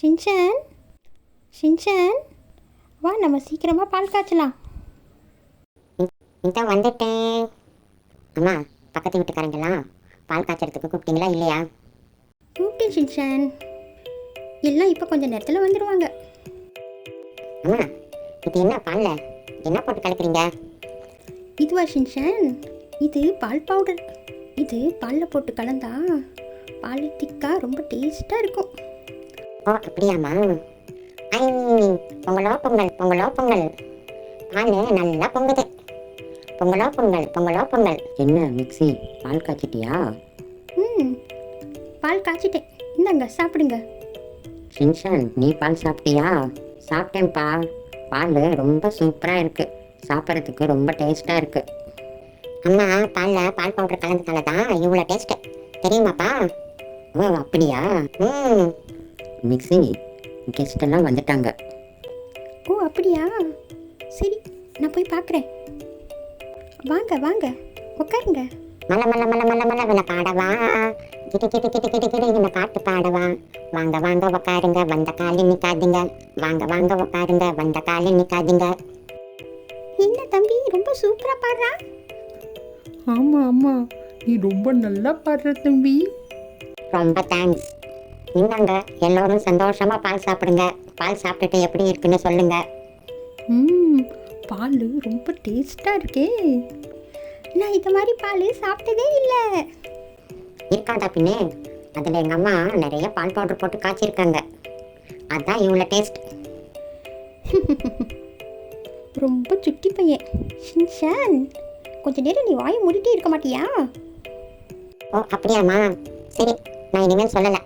Shinchan, Shinchan, வா நம்ம சீக்கிரமாக பால் காய்ச்சலாம். இதான் வந்துட்டேன். அம்மா, பக்கத்து வீட்டுக்காரங்கெல்லாம் பால் காய்ச்சறதுக்கு கூப்பிட்டீங்களா இல்லையா? கூப்பிட்டேன் ஷின்சான், எல்லாம் இப்போ கொஞ்சம் நேரத்தில் வந்துடுவாங்க. அம்மா, இது என்ன பாலில் என்ன போட்டு கலக்குறீங்க? இதுவா ஷின்சான், இது பால் பவுடர். இது பாலில் போட்டு கலந்தா பால் திக்கா ரொம்ப டேஸ்ட்டாக இருக்கும். ஓ அப்படியாம்மா? ஐ, பொங்கலோ பொங்கல், பொங்கலோ பொங்கல். பால் நல்லா பொங்குது. பொங்கலோ பொங்கல், பொங்கலோ பொங்கல். என்ன மிக்ஸி, பால் காய்ச்சிட்டியா? ம், பால் காய்ச்சிட்டேன், இந்தாங்க சாப்பிடுங்க. ஷின்சான், நீ பால் சாப்பிட்டியா? சாப்பிட்டேன்ப்பா. பால் ரொம்ப சூப்பராக இருக்குது, சாப்பிட்றதுக்கு ரொம்ப டேஸ்ட்டாக இருக்குது. அம்மா, பாலில் பால் பவுடர் கலந்ததால தான் இவ்வளோ டேஸ்ட்டு, தெரியுமாப்பா? ஓ அப்படியா? ம், மிக்ஸி, கெஸ்டெல்லாம் வந்துட்டாங்க. ஓ அப்படியா, சரி நான் போய் பார்க்குறேன். வாங்க வாங்க உட்காருங்க. மல மல மல மல மல வில பாடவா, கிட்டு கிட்டு கிட்டு கிட்டு கிட்டு இந்த பாட்டு பாடவா. வாங்க வாங்க உக்காருங்க, வந்த காலி நிக்காதீங்க. வாங்க வாங்க உக்காருங்க, வந்த காலி நிக்காதீங்க. என்ன தம்பி ரொம்ப சூப்பராக பாடுறா. ஆமாம் ஆமாம், நீ ரொம்ப நல்லா பாடுற தம்பி. ரொம்ப தேங்க்ஸ். இந்தாங்க, எல்லோரும் சந்தோஷமா பால் சாப்பிடுங்க. பால் சாப்பிட்டுட்டு எப்படி இருக்குன்னு சொல்லுங்க. ம், பால் ரொம்ப டேஸ்ட்டாக இருக்கே. நான் இந்த மாதிரி பால் சாப்பிட்டதே இல்லை. இருக்காதா பின்னே, அதில் எங்கள் அம்மா நிறைய பால் பவுடர் போட்டு காய்ச்சிருக்காங்க, அதான் இவ்வளோ டேஸ்ட். ரொம்ப சுட்டி பையன். ஷின்சான், கொஞ்ச நேரம் நீ வாயை மூடிட்டே இருக்க மாட்டியா? ஓ அப்படியாம்மா? சரி, நான் இனிமேல் சொல்லலை.